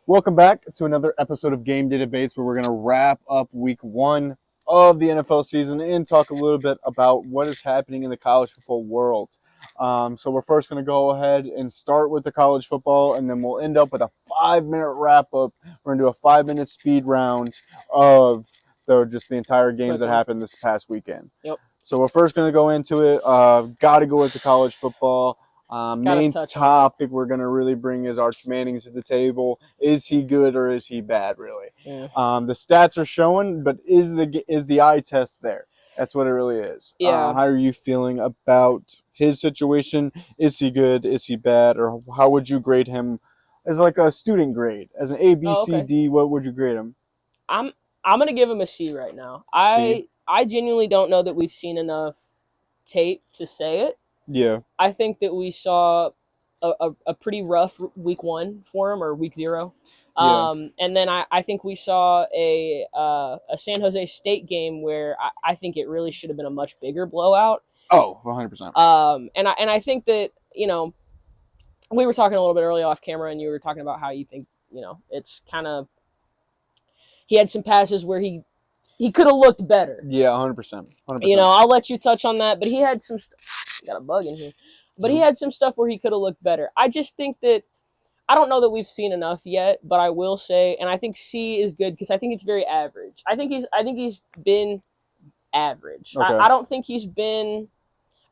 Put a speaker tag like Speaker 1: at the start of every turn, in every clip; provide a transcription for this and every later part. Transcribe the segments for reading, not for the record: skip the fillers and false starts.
Speaker 1: Welcome back to another episode of Game Day Debates, where we're going to wrap up week one of the NFL season and talk a little bit about what is happening in the college football world. So we're first going to go ahead and start with the college football, and then we'll end up with a 5-minute wrap-up. We're going to do a 5-minute speed round of just the entire games that happened this past weekend.
Speaker 2: Yep.
Speaker 1: So we're first going to go into it. Got to go into college football. Main topic we're going to really bring is Arch Manning to the table. Is he good or is he bad, really?
Speaker 2: Yeah.
Speaker 1: The stats are showing, but is the eye test there? That's what it really is.
Speaker 2: Yeah.
Speaker 1: How are you feeling about his situation? Is he good? Is he bad? Or how would you grade him as like a student grade? As an A, B, C, D, what would you grade him?
Speaker 2: I'm going to give him a C right now. I genuinely don't know that we've seen enough tape to say it.
Speaker 1: Yeah.
Speaker 2: I think that we saw a pretty rough week one for him, or week 0.
Speaker 1: Yeah.
Speaker 2: And then I think we saw a San Jose State game where I think it really should have been a much bigger blowout.
Speaker 1: Oh, 100%.
Speaker 2: And I think that, we were talking a little bit earlier off camera, and you were talking about how you think, it's kind of, he had some passes where he could have looked better.
Speaker 1: Yeah, 100%.
Speaker 2: 100%. I'll let you touch on that, but he had some got a bug in here. But he had some stuff where he could have looked better. I just think that, I don't know that we've seen enough yet, but I will say, and I think C is good because I think it's very average. I think he's been average.
Speaker 1: Okay.
Speaker 2: I don't think he's been.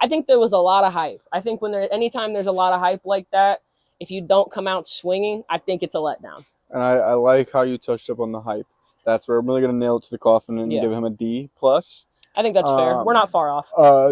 Speaker 2: I think there was a lot of hype. I think anytime there's a lot of hype like that, if you don't come out swinging, I think it's a letdown.
Speaker 1: And I like how you touched up on the hype. That's where I'm really going to nail it to the coffin and give him a D+.
Speaker 2: I think that's fair. We're not far off.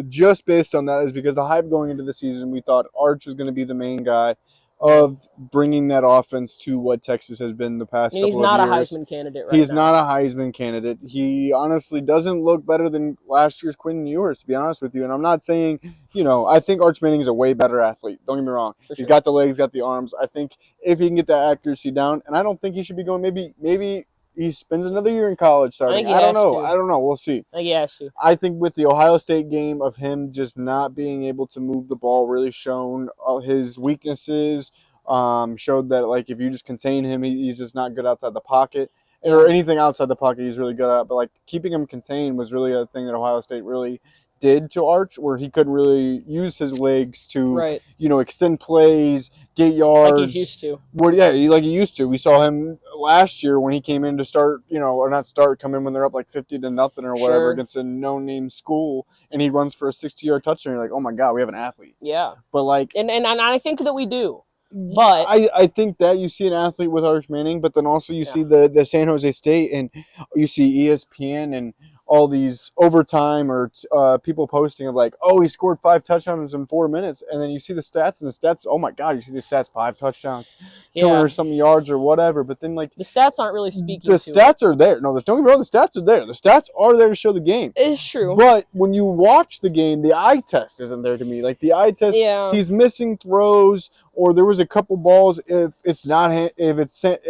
Speaker 1: Just based on that is because the hype going into the season, we thought Arch was going to be the main guy of bringing that offense to what Texas has been the past couple of years.
Speaker 2: He's not a Heisman candidate right now.
Speaker 1: He's not a Heisman candidate. He honestly doesn't look better than last year's Quinn Ewers, to be honest with you. And I'm not saying, I think Arch Manning is a way better athlete. Don't get me wrong. He's got the legs, got the arms. I think if he can get that accuracy down, and I don't think he should be going maybe he spends another year in college starting. I don't know. We'll see.
Speaker 2: I think he has to.
Speaker 1: I think with the Ohio State game of him just not being able to move the ball really shown his weaknesses, showed that, like, if you just contain him, he's just not good outside the pocket. Or anything outside the pocket he's really good at. But, like, keeping him contained was really a thing that Ohio State really did to Arch, where he couldn't really use his legs to, extend plays, get yards.
Speaker 2: Like he used to.
Speaker 1: Like he used to. We saw him last year when he came in to start, or not start, come in when they're up like 50-0 or whatever against a no-name school, and he runs for a 60-yard touchdown. You're like, oh my God, we have an athlete.
Speaker 2: Yeah.
Speaker 1: But like,
Speaker 2: and I think that we do. But
Speaker 1: I think that you see an athlete with Arch Manning, but then also you see the San Jose State, and you see ESPN and all these overtime or people posting of like, oh, he scored 5 touchdowns in 4 minutes, and then you see the stats, and the stats, oh my God, you see the stats, 5 touchdowns, 200-something yards or whatever, but then like
Speaker 2: the stats aren't really speaking.
Speaker 1: The stats are there. No, don't get me wrong, the stats are there. The stats are there to show the game.
Speaker 2: It's true.
Speaker 1: But when you watch the game, the eye test isn't there to me. Like the eye test, he's missing throws. Or there was a couple balls. If it's instead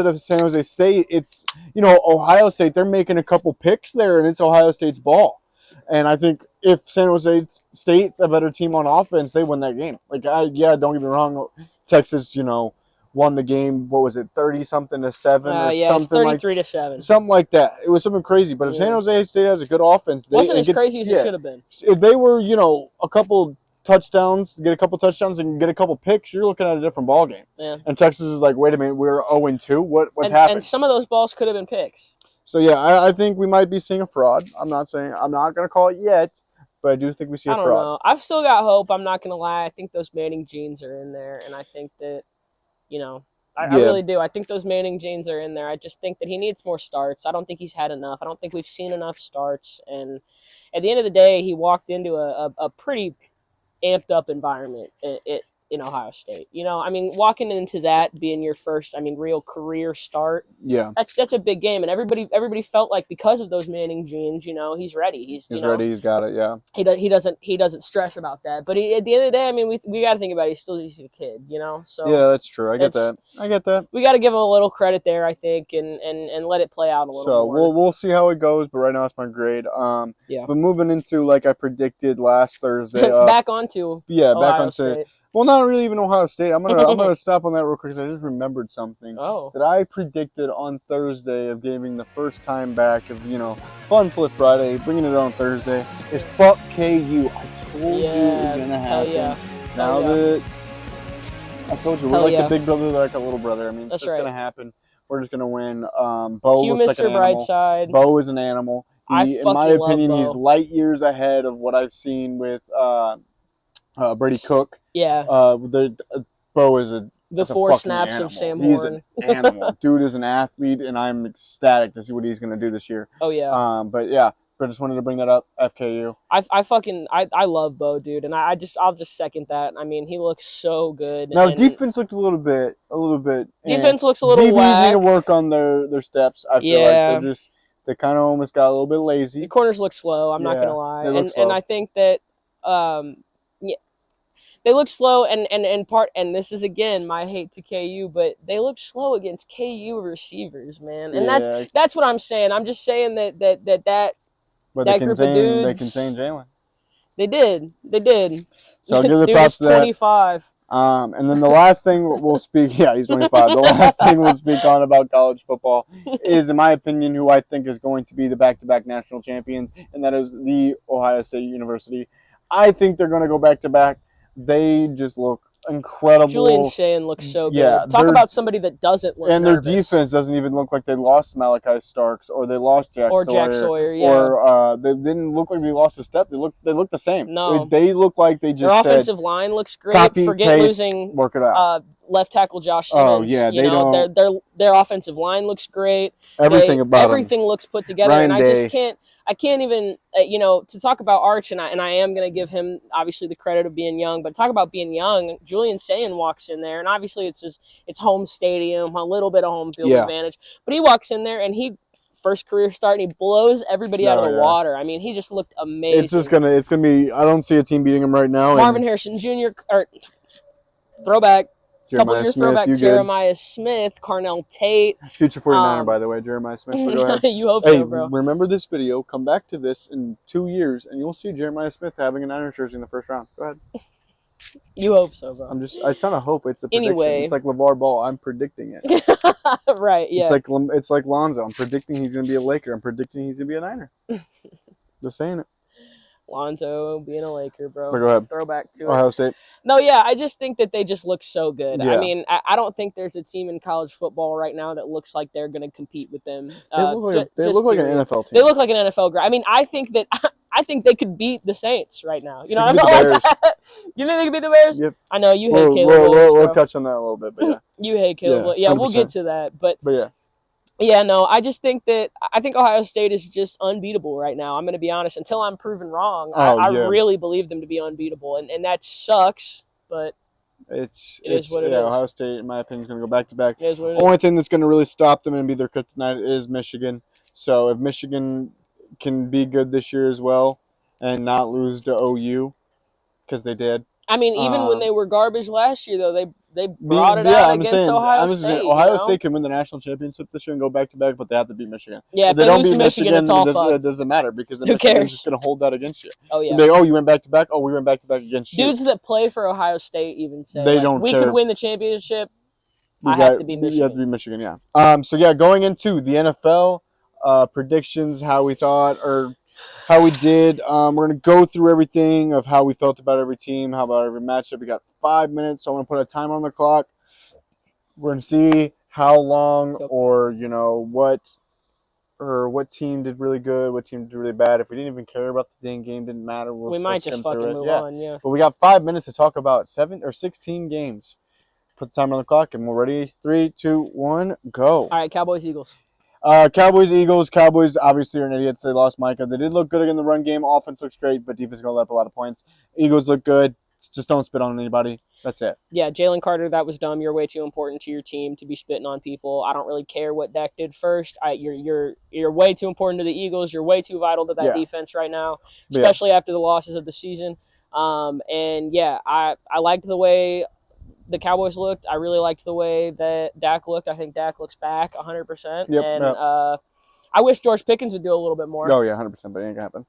Speaker 1: of San Jose State, it's Ohio State. They're making a couple picks there, and it's Ohio State's ball. And I think if San Jose State's a better team on offense, they win that game. Like don't get me wrong, Texas, won the game. What was it, 30-something to 7 or something?
Speaker 2: 33-7,
Speaker 1: something like that. It was something crazy. But if San Jose State has a good offense,
Speaker 2: wasn't as crazy as it should have been.
Speaker 1: If they were, a couple touchdowns, get a couple touchdowns and get a couple picks, you're looking at a different ball game.
Speaker 2: Yeah.
Speaker 1: And Texas is like, wait a minute, we're 0-2. What's happened?
Speaker 2: And some of those balls could have been picks.
Speaker 1: So I think we might be seeing a fraud. I'm not going to call it yet, but I do think we see a fraud. I don't know.
Speaker 2: I've still got hope. I'm not going to lie. I think those Manning genes are in there, and I think that, I really do. I think those Manning genes are in there. I just think that he needs more starts. I don't think he's had enough. I don't think we've seen enough starts. And at the end of the day, he walked into a pretty amped up environment in Ohio State. Walking into that being your first, real career start.
Speaker 1: Yeah.
Speaker 2: That's a big game, and everybody felt like because of those Manning genes, he's ready. He's
Speaker 1: ready. He's got it. Yeah.
Speaker 2: He doesn't stress about that. But at the end of the day, we got to think about it. He's a kid. So
Speaker 1: yeah, that's true. I get that.
Speaker 2: We got to give him a little credit there, I think, and let it play out a little more.
Speaker 1: So we'll see how it goes. But right now, it's my grade. But moving into, like I predicted last Thursday,
Speaker 2: back onto Ohio State.
Speaker 1: Well, not really even Ohio State. I'm gonna stop on that real quick because I just remembered something that I predicted on Thursday of giving the first time back of Fun Flip Friday, bringing it on Thursday. Is fuck KU. I told you it was gonna happen.
Speaker 2: Yeah.
Speaker 1: Now that I told you we're like the big brother, they're like a little brother. I mean, it's gonna happen. We're just gonna win. Bo
Speaker 2: Q,
Speaker 1: looks like an animal.
Speaker 2: Brightside.
Speaker 1: Bo is an animal. In my opinion, he's light years ahead of what I've seen with Brady Cook.
Speaker 2: Yeah.
Speaker 1: Bo is
Speaker 2: the 4 snaps
Speaker 1: animal.
Speaker 2: of Sam
Speaker 1: He's
Speaker 2: Horn.
Speaker 1: An animal. Dude is an athlete, and I'm ecstatic to see what he's going to do this year.
Speaker 2: Oh, yeah.
Speaker 1: But yeah, I just wanted to bring that up. FKU.
Speaker 2: I love Bo, dude, and I'll just second that. I mean, he looks so good.
Speaker 1: Now, defense looked a little bit.
Speaker 2: Defense looks a little
Speaker 1: DBs
Speaker 2: whack.
Speaker 1: need to work on their steps. I feel like they kind of almost got a little bit lazy.
Speaker 2: The corners look slow. I'm not gonna lie, and I think that they look slow, and this is again my hate to KU, but they look slow against KU receivers, man, and that's what I'm saying. I'm just saying that group of dudes,
Speaker 1: they contained Jalen.
Speaker 2: They did.
Speaker 1: So I'll give the props to that.
Speaker 2: 25.
Speaker 1: And then the last thing we'll speak, yeah, he's 25. The last thing we'll speak on about college football is, in my opinion, who I think is going to be the back-to-back national champions, and that is the Ohio State University. I think they're going to go back-to-back. They just look incredible.
Speaker 2: Julian Sayin looks so good.
Speaker 1: Yeah,
Speaker 2: talk about somebody that doesn't look nervous.
Speaker 1: Their defense doesn't even look like they lost Malachi Starks or they lost Jack
Speaker 2: Sawyer, yeah.
Speaker 1: Or they didn't look like they lost a step. They look the same.
Speaker 2: No.
Speaker 1: They look like they just
Speaker 2: Their offensive line looks great. Forget losing
Speaker 1: work it out.
Speaker 2: Left tackle Josh Simmons.
Speaker 1: Oh, yeah,
Speaker 2: their offensive line looks great.
Speaker 1: Everything
Speaker 2: looks put together,
Speaker 1: Ryan
Speaker 2: and
Speaker 1: Day.
Speaker 2: I can't even, to talk about Arch, and I am going to give him, obviously, the credit of being young, but talk about being young. Julian Sayin walks in there, and obviously it's home stadium, a little bit of home field advantage, but he walks in there, and first career start, and he blows everybody out of the water. I mean, he just looked amazing.
Speaker 1: It's going to be, I don't see a team beating him right now.
Speaker 2: Marvin Harrison Jr., throwback. Jeremiah Smith, Carnell Tate.
Speaker 1: Future 49er, by the way, Jeremiah Smith. So go ahead.
Speaker 2: You hope so, bro.
Speaker 1: Remember this video. Come back to this in 2 years, and you'll see Jeremiah Smith having a Niners jersey in the first round. Go ahead.
Speaker 2: You hope so, bro.
Speaker 1: It's not a hope. It's a prediction. Anyway. It's like LeVar Ball. I'm predicting it.
Speaker 2: Right, yeah.
Speaker 1: It's like Lonzo. I'm predicting he's going to be a Laker. I'm predicting he's going to be a Niner. Just saying it.
Speaker 2: Lonzo being a Laker, bro.
Speaker 1: So go ahead.
Speaker 2: Throwback to
Speaker 1: Ohio State.
Speaker 2: No, yeah, I just think that they just look so good.
Speaker 1: Yeah.
Speaker 2: I mean, I don't think there's a team in college football right now that looks like they're going to compete with them.
Speaker 1: They look like an NFL team.
Speaker 2: They look like an NFL group. I mean, I think they could beat the Saints right now. You know,
Speaker 1: I'm not like that.
Speaker 2: You think they could beat the Bears?
Speaker 1: Yep.
Speaker 2: I know you hate Caleb.
Speaker 1: We'll touch on that a little bit, but yeah.
Speaker 2: You hate Caleb. Yeah, we'll get to that, but
Speaker 1: yeah.
Speaker 2: Yeah, no, I think Ohio State is just unbeatable right now. I'm going to be honest. Until I'm proven wrong, I really believe them to be unbeatable, and that sucks, but it is what it is.
Speaker 1: Ohio State, in my opinion, is going to go back-to-back.
Speaker 2: It is what it is.
Speaker 1: Only thing that's going to really stop them and be their kryptonite is Michigan. So if Michigan can be good this year as well and not lose to OU, because they did.
Speaker 2: I mean, even when they were garbage last year, though, they brought it out against Ohio State.
Speaker 1: Ohio State can win the national championship this year and go back-to-back, but they have to beat Michigan.
Speaker 2: Yeah, if they don't beat Michigan, it's all fucked.
Speaker 1: It doesn't matter because
Speaker 2: Who cares?
Speaker 1: just going to hold that against you.
Speaker 2: Oh, yeah.
Speaker 1: Like, you went back-to-back? Oh, we went back-to-back against you.
Speaker 2: Dudes that play for Ohio State even say,
Speaker 1: they don't
Speaker 2: we
Speaker 1: care.
Speaker 2: could win the championship. I have to be Michigan.
Speaker 1: You have to be Michigan, yeah. So, yeah, going into the NFL predictions, how we thought or how we did. We're going to go through everything of how we felt about every team, how about every matchup. We got 5 minutes, so I'm going to put a timer on the clock. We're going to see how long or, what team did really good, what team did really bad. If we didn't even care about the dang game, didn't matter.
Speaker 2: We might just fucking move on, yeah.
Speaker 1: But we got 5 minutes to talk about 7 or 16 games. Put the timer on the clock, and we're ready. 3, 2, 1, go.
Speaker 2: All right, Cowboys, Eagles.
Speaker 1: Cowboys, Eagles. Cowboys obviously are idiots. They lost Micah. They did look good in the run game. Offense looks great, but defense going to let up a lot of points. Eagles look good. Just don't spit on anybody. That's it.
Speaker 2: Yeah, Jalen Carter, that was dumb. You're way too important to your team to be spitting on people. I don't really care what Dak did first. You're way too important to the Eagles. You're way too vital to that defense right now, especially after the losses of the season. I liked the way the Cowboys looked. I really liked the way that Dak looked. I think Dak looks back 100%.
Speaker 1: Yep,
Speaker 2: I wish George Pickens would do a little bit more.
Speaker 1: Oh, yeah, 100%, but it ain't going to happen.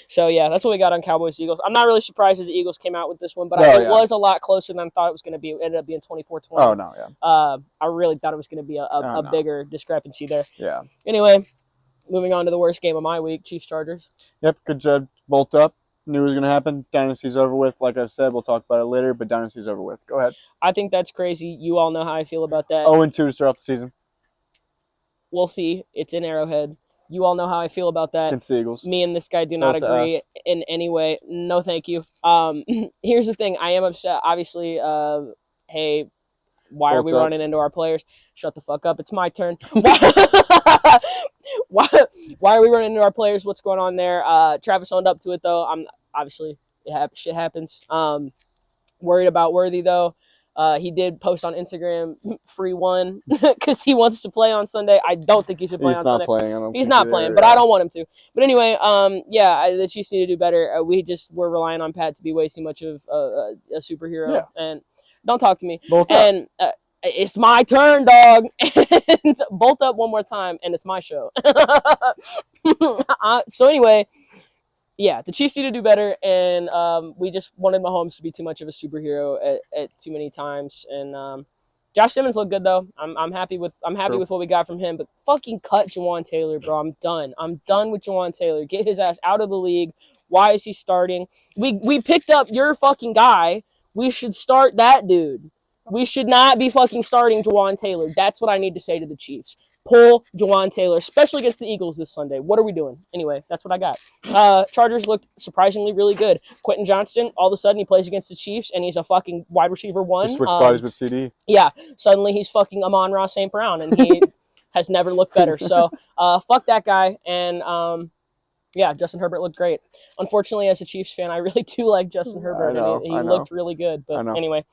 Speaker 2: So yeah, that's what we got on Cowboys Eagles. I'm not really surprised that the Eagles came out with this one, but it was a lot closer than I thought it was going to be. It ended up being 24-20.
Speaker 1: Oh no, yeah.
Speaker 2: I really thought it was going to be a bigger discrepancy there.
Speaker 1: Yeah.
Speaker 2: Anyway, moving on to the worst game of my week, Chiefs Chargers.
Speaker 1: Yep, good job. Bolt up. Knew it was going to happen. Dynasty's over with. Like I've said, we'll talk about it later, but Dynasty's over with. Go ahead.
Speaker 2: I think that's crazy. You all know how I feel about that.
Speaker 1: 0-2 to start off the season.
Speaker 2: We'll see. It's in Arrowhead. You all know how I feel about that.
Speaker 1: Against the Eagles.
Speaker 2: Me and this guy do not agree in any way. No, thank you. Here's the thing. I am upset. Obviously, hey, why are we running into our players? Shut the fuck up. It's my turn. Why are we running into our players? What's going on there? Travis owned up to it, though. I'm obviously, shit happens. Worried about Worthy, though. He did post on Instagram, free one, because he wants to play on Sunday. I don't think he should play on Sunday. He's not playing, but I don't want him to. But anyway, the Chiefs need to do better. We're relying on Pat to be way too much of a superhero. Yeah. And don't talk to me. It's my turn, dog. And bolt up one more time, and it's my show. So anyway, yeah, the Chiefs need to do better, and we just wanted Mahomes to be too much of a superhero at too many times. And Josh Simmons looked good though. I'm happy with what we got from him. But fucking cut Jawan Taylor, bro. I'm done. I'm done with Jawan Taylor. Get his ass out of the league. Why is he starting? We picked up your fucking guy. We should start that dude. We should not be fucking starting Jawan Taylor. That's what I need to say to the Chiefs. Pull Jawan Taylor, especially against the Eagles this Sunday. What are we doing? Anyway, that's what I got. Chargers looked surprisingly really good. Quentin Johnston, all of a sudden he plays against the Chiefs and he's a fucking wide receiver one.
Speaker 1: He switched bodies with CD.
Speaker 2: Yeah, suddenly he's fucking Amon-Ra St. Brown and he has never looked better. So fuck that guy. And yeah, Justin Herbert looked great. Unfortunately, as a Chiefs fan, I really do like Justin Herbert. He looked really good. But anyway.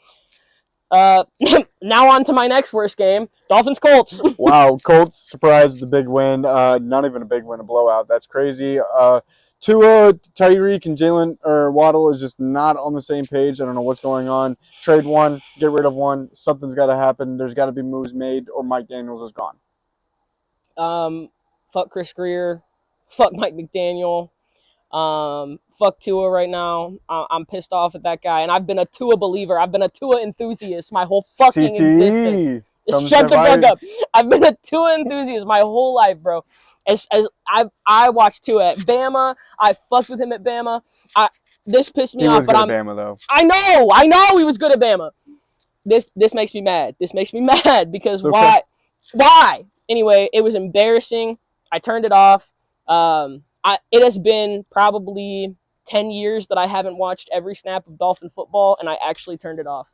Speaker 2: Now on to my next worst game, Dolphins-Colts.
Speaker 1: Wow, Colts surprised the big win. Not even a big win, a blowout. That's crazy. Tua, Tyreek, and Jalen or Waddle is just not on the same page. I don't know what's going on. Trade one, get rid of one. Something's got to happen. There's got to be moves made, or Mike Daniels is gone.
Speaker 2: Fuck Chris Greer. Fuck Mike McDaniel. Fuck Tua right now. I'm pissed off at that guy, and I've been a Tua believer. I've been a Tua enthusiast my whole fucking existence. Shut the fuck up. I've been a Tua enthusiast my whole life, bro. As I watched Tua at Bama. I fucked with him at Bama. This pissed me off, but I'm
Speaker 1: Bama though.
Speaker 2: I know he was good at Bama. This makes me mad. This makes me mad because why? Anyway, it was embarrassing. I turned it off. It has been probably 10 years that I haven't watched every snap of Dolphin football, and I actually turned it off.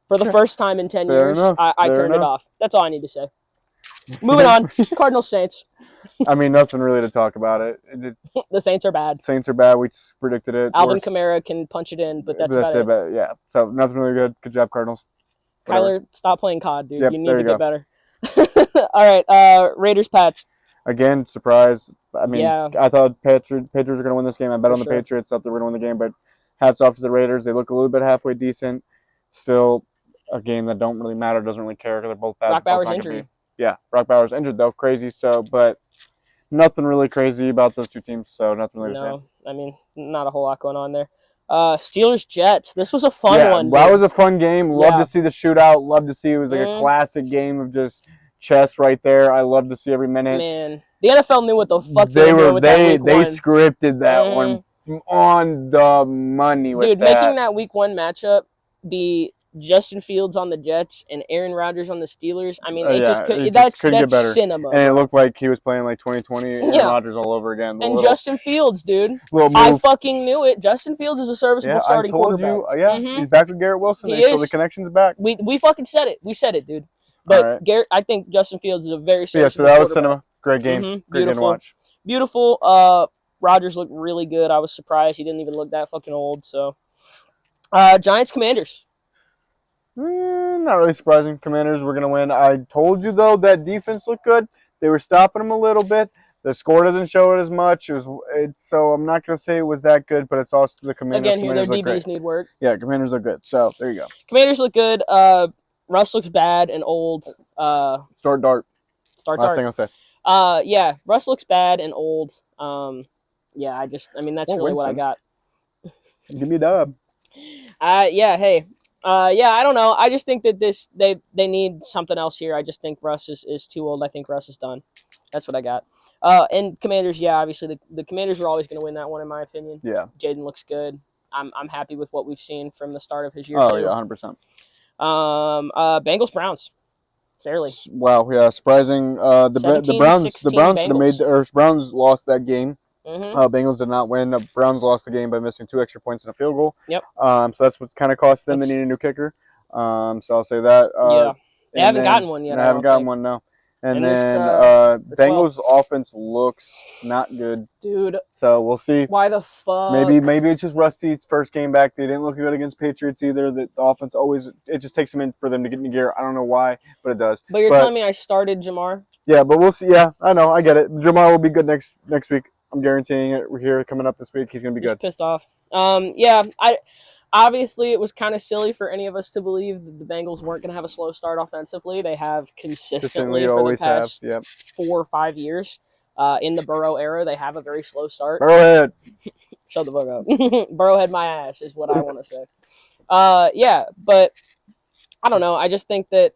Speaker 2: For the first time in 10 years, I turned it off. That's all I need to say. Moving on. Cardinals Saints.
Speaker 1: I mean, nothing really to talk about it.
Speaker 2: The Saints are bad.
Speaker 1: Saints are bad. We just predicted it.
Speaker 2: Alvin Kamara can punch it in, but that's about it.
Speaker 1: But yeah, so nothing really good. Good job, Cardinals.
Speaker 2: Kyler, stop playing COD, dude. Yep, you need to get better. All right, Raiders-Pats.
Speaker 1: Again, surprise. I mean, I thought Patriots were going to win this game. I bet on the Patriots. Thought they were going to win the game, but hats off to the Raiders. They look a little bit halfway decent. Still a game that don't really matter. Doesn't really care because they're both bad.
Speaker 2: Brock Bowers injured.
Speaker 1: Yeah, Brock Bowers injured though. Crazy. So, but nothing really crazy about those two teams. So nothing really.
Speaker 2: No, I mean, not a whole lot going on there. Steelers-Jets. This was a fun one.
Speaker 1: That was a fun game. Love to see the shootout. Love to see it was like a classic game of just chess right there. I love to see every minute.
Speaker 2: Man, the NFL knew what the fuck they were doing with that week
Speaker 1: one. They scripted that one on the money with
Speaker 2: that. Dude, making that week one matchup be Justin Fields on the Jets and Aaron Rodgers on the Steelers. I mean, that's cinema.
Speaker 1: And it looked like he was playing like 2020 and Rodgers all over again.
Speaker 2: And Justin Fields, dude. I fucking knew it. Justin Fields is a serviceable starting quarterback.
Speaker 1: He's back with Garrett Wilson. So the connection's back.
Speaker 2: We fucking said it. We said it, dude. But Garrett, I think Justin Fields is a very serviceable
Speaker 1: so that was cinema. Great game. Great game to watch.
Speaker 2: Beautiful. Rodgers looked really good. I was surprised he didn't even look that fucking old. So, Giants-Commanders.
Speaker 1: Not really surprising. Commanders were going to win. I told you, though, that defense looked good. They were stopping them a little bit. The score doesn't show it as much. So I'm not going to say it was that good, but it's also the Commanders.
Speaker 2: Again, their DBs need work.
Speaker 1: Yeah, Commanders look good. So there you go.
Speaker 2: Commanders look good. Russ looks bad and old.
Speaker 1: Start Dart. Last thing I'll say.
Speaker 2: Yeah, Russ looks bad and old. Yeah, I mean, that's really what I got.
Speaker 1: Give me a dub.
Speaker 2: Yeah, hey. Yeah, I don't know. I just think that they need something else here. I just think Russ is too old. I think Russ is done. That's what I got. And Commanders, yeah, obviously the Commanders were always going to win that one in my opinion.
Speaker 1: Yeah.
Speaker 2: Jaden looks good. I'm happy with what we've seen from the start of his year
Speaker 1: Oh,
Speaker 2: too.
Speaker 1: yeah, 100%.
Speaker 2: Bengals Browns. Barely.
Speaker 1: Wow, yeah, surprising. The Browns should have made Browns lost that game.
Speaker 2: Mm-hmm.
Speaker 1: Bengals did not win. The Browns lost the game by missing 2 extra points and a field goal.
Speaker 2: Yep.
Speaker 1: So that's what kind of cost them. They need a new kicker. So I'll say that.
Speaker 2: Yeah. They haven't gotten one yet.
Speaker 1: They haven't gotten one, no. And then Bengals offense looks not good,
Speaker 2: dude.
Speaker 1: So we'll see.
Speaker 2: Why the fuck?
Speaker 1: Maybe it's just Rusty's first game back. They didn't look good against Patriots either. The offense always just takes them in for them to get into gear. I don't know why, but it does.
Speaker 2: But you're telling me I started Jamar?
Speaker 1: Yeah, but we'll see. Yeah, I know. I get it. Jamar will be good next week. I'm guaranteeing it. We're here coming up this week. He's gonna be good.
Speaker 2: Pissed off. Yeah. Obviously, it was kind of silly for any of us to believe that the Bengals weren't going to have a slow start offensively. They have consistently for the past 4 or 5 years. In the Burrow era, they have a very slow start.
Speaker 1: Burrowhead.
Speaker 2: Shut the fuck up. Burrowhead my ass is what I want to say. Yeah, but I don't know. I just think that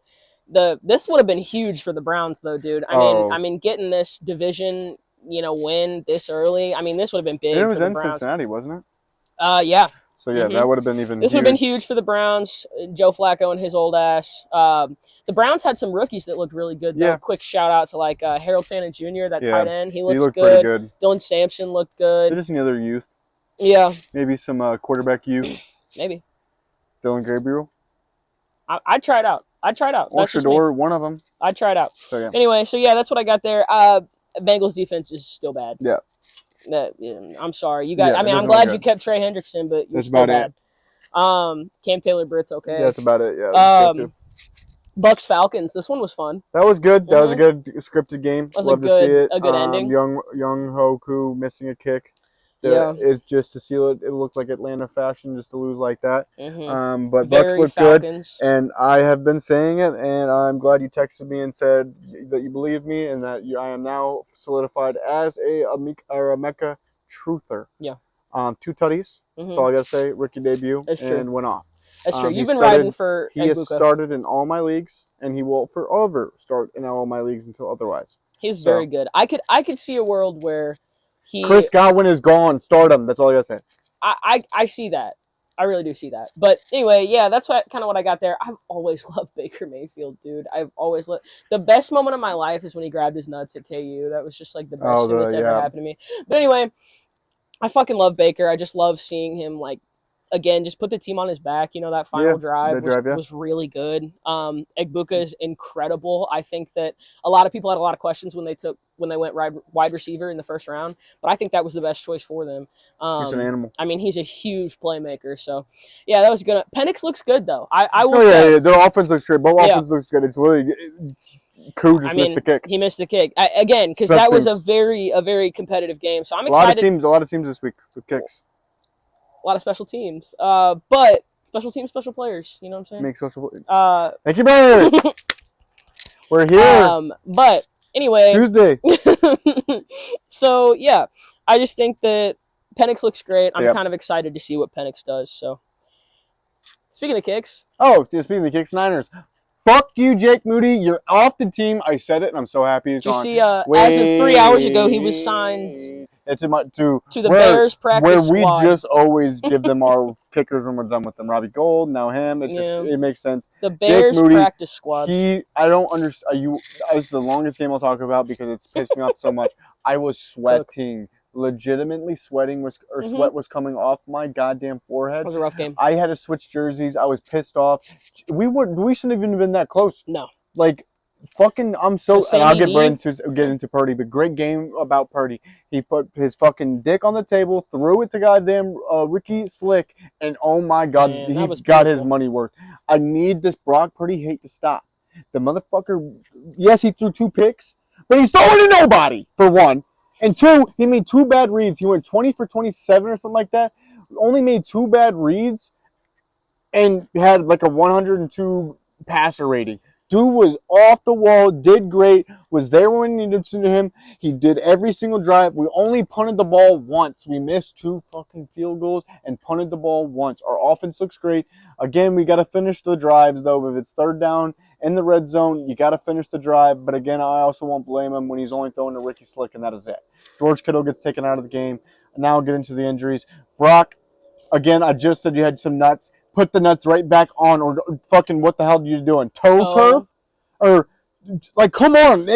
Speaker 2: this would have been huge for the Browns, though, dude. I mean, getting this division, win this early. I mean, this would have been big.
Speaker 1: And it was
Speaker 2: for the
Speaker 1: in
Speaker 2: Browns.
Speaker 1: Cincinnati, wasn't it?
Speaker 2: Yeah.
Speaker 1: So, yeah, that would have been even
Speaker 2: This would have been huge for the Browns, Joe Flacco and his old ass. The Browns had some rookies that looked really good, though. Yeah. Quick shout-out to, Harold Fannin Jr., that tight end. He looked
Speaker 1: pretty good.
Speaker 2: Dylan Sampson looked good.
Speaker 1: Just any other youth.
Speaker 2: Yeah.
Speaker 1: Maybe some quarterback youth.
Speaker 2: Maybe.
Speaker 1: Dylan Gabriel.
Speaker 2: I'd try it out.
Speaker 1: Or Shador, one of them.
Speaker 2: I'd try it out.
Speaker 1: So, yeah.
Speaker 2: Anyway, that's what I got there. Bengals defense is still bad.
Speaker 1: Yeah.
Speaker 2: I'm sorry. You got. I'm glad you kept Trey Hendrickson, but you're still bad. Cam Taylor-Britt's okay.
Speaker 1: That's about it. Yeah.
Speaker 2: Bucks Falcons. This one was fun.
Speaker 1: That was good. That was a good scripted game. Love to see it.
Speaker 2: A good ending.
Speaker 1: Young Hoku missing a kick. It's just to seal it. It looked like Atlanta fashion just to lose like that.
Speaker 2: Mm-hmm.
Speaker 1: But Bucks look good, and I have been saying it, and I'm glad you texted me and said that you believe me, and that I am now solidified as a Mecca truther.
Speaker 2: Yeah.
Speaker 1: 2 tutties. That's all I gotta say. Rookie debut and went off.
Speaker 2: That's true. You've been riding for.
Speaker 1: He has started in all my leagues, and he will forever start in all my leagues until otherwise.
Speaker 2: He's very good. I could see a world where.
Speaker 1: Chris Godwin is gone. Start him. That's all I gotta say.
Speaker 2: I see that. I really do see that. But anyway, yeah, that's kind of what I got there. I've always loved Baker Mayfield, dude. I've always loved. The best moment of my life is when he grabbed his nuts at KU. That was just the best thing that's ever happened to me. But anyway, I fucking love Baker. I just love seeing him again, just put the team on his back. That final drive was really good. Egbuka is incredible. I think that a lot of people had a lot of questions when they went wide receiver in the first round, but I think that was the best choice for them.
Speaker 1: He's an animal.
Speaker 2: I mean, he's a huge playmaker. So, yeah, that was good. Penix looks good though. I will say.
Speaker 1: Yeah, their offense looks great. Both offense looks good. It's literally. Koo missed the kick.
Speaker 2: He missed the kick again because that was a very competitive game. So I'm excited.
Speaker 1: A lot of teams this week with kicks.
Speaker 2: A lot of special teams, but special teams, special players. You know what I'm saying?
Speaker 1: Make special. Thank you, Barry. We're here.
Speaker 2: But anyway,
Speaker 1: Tuesday.
Speaker 2: So yeah, I just think that Penix looks great. I'm kind of excited to see what Penix does. So, speaking of kicks.
Speaker 1: Speaking of kicks, Niners. Fuck you, Jake Moody. You're off the team. I said it, and I'm so happy it's
Speaker 2: on. Did you see, as of 3 hours ago, he was signed to the Bears practice
Speaker 1: squad.
Speaker 2: Where
Speaker 1: we just always give them our kickers when we're done with them. Robbie Gould, now him. It makes sense.
Speaker 2: The Bears
Speaker 1: Moody,
Speaker 2: practice squad.
Speaker 1: I don't understand. It's the longest game I'll talk about because it's pissed me off so much. I was sweating. Legitimately sweating sweat was coming off my goddamn forehead.
Speaker 2: It was a rough game.
Speaker 1: I had to switch jerseys. I was pissed off. We shouldn't even have been that close.
Speaker 2: No.
Speaker 1: I'm so and I'll get into Purdy, but great game about Purdy. He put his fucking dick on the table, threw it to goddamn Ricky Slick, and oh my god, he got his money worth. I need this Brock Purdy hate to stop. The motherfucker, yes, he threw 2 picks, but he's throwing to nobody, for one. And 2, he made 2 bad reads. He went 20 for 27 or something like that. Only made 2 bad reads and had a 102 passer rating. Dude was off the wall, did great, was there when we needed to him. He did every single drive. We only punted the ball once. We missed 2 fucking field goals and punted the ball once. Our offense looks great. Again, we got to finish the drives, though. If it's third down in the red zone, you got to finish the drive. But again, I also won't blame him when he's only throwing to Ricky Slick, and that is it. George Kittle gets taken out of the game. Now get into the injuries. Brock, again, I just said you had some nuts. Put the nuts right back on, or fucking what the hell are you doing? Toe turf? Or, like, come on.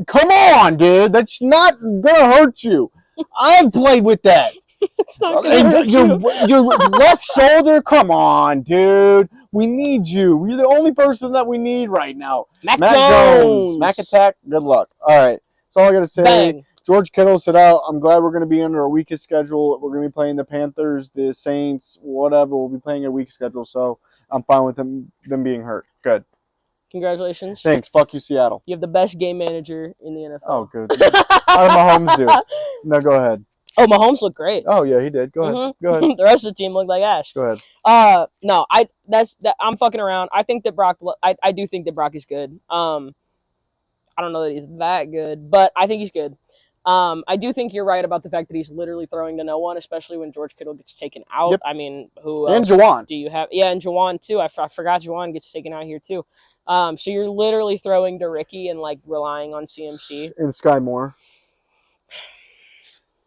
Speaker 1: Come on, dude. That's not going to hurt you. I've played with that.
Speaker 2: It's not going to hurt
Speaker 1: your left shoulder? Come on, dude. We need you. You're the only person that we need right now.
Speaker 2: Mac Jones.
Speaker 1: Smack attack. Good luck. All right. That's all I got to say.
Speaker 2: Bang.
Speaker 1: George Kittle sit out. I'm glad we're going to be under our weakest schedule. We're going to be playing the Panthers, the Saints, whatever. We'll be playing a weak schedule, so I'm fine with them being hurt. Good.
Speaker 2: Congratulations.
Speaker 1: Thanks. Fuck you, Seattle.
Speaker 2: You have the best game manager in the NFL.
Speaker 1: Oh, good. How did Mahomes do? No, go ahead.
Speaker 2: Oh, Mahomes looked great.
Speaker 1: Oh, yeah, he did. Go ahead. Go ahead.
Speaker 2: The rest of the team looked like ash.
Speaker 1: Go ahead.
Speaker 2: No, I'm fucking around. I think that I do think that Brock is good. I don't know that he's that good, but I think he's good. I do think you're right about the fact that he's literally throwing to no one, especially when George Kittle gets taken out.
Speaker 1: Yep.
Speaker 2: I mean, who
Speaker 1: and
Speaker 2: else
Speaker 1: Juwan.
Speaker 2: do you have? Yeah, and Juwan too. I forgot Juwan gets taken out here too. So you're literally throwing to Ricky and like relying on CMC
Speaker 1: and Sky Moore.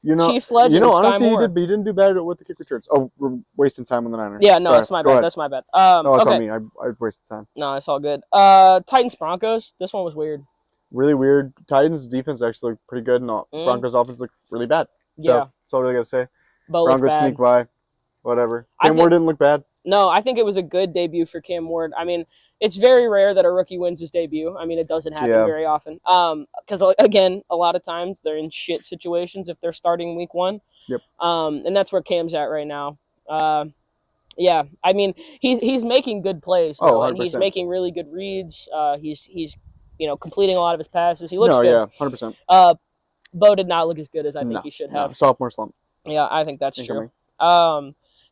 Speaker 2: Chiefs legend.
Speaker 1: Honestly,
Speaker 2: Sky Moore.
Speaker 1: he didn't do bad with the kick returns. Oh, we're wasting time on the Niners.
Speaker 2: Yeah, no,
Speaker 1: Sorry.
Speaker 2: that's my bad. That's my bad.
Speaker 1: No, it's
Speaker 2: okay.
Speaker 1: on me. I wasted time.
Speaker 2: No, it's all good. Titans Broncos. This one was weird.
Speaker 1: Really weird. Titans defense actually looked pretty good, and Broncos offense looked really bad. So,
Speaker 2: yeah,
Speaker 1: that's all I really got to say.
Speaker 2: Broncos
Speaker 1: sneak by, whatever. Cam Ward didn't look bad.
Speaker 2: No, I think it was a good debut for Cam Ward. I mean, it's very rare that a rookie wins his debut. I mean, it doesn't happen very often. Because again, a lot of times they're in shit situations if they're starting week 1.
Speaker 1: Yep.
Speaker 2: And that's where Cam's at right now. Yeah, I mean, he's making good plays though, and he's making really good reads. He's completing a lot of his passes. He looks good.
Speaker 1: Yeah, 100%.
Speaker 2: Bo did not look as good as I think he should have.
Speaker 1: Sophomore slump.
Speaker 2: Yeah, I think that's true.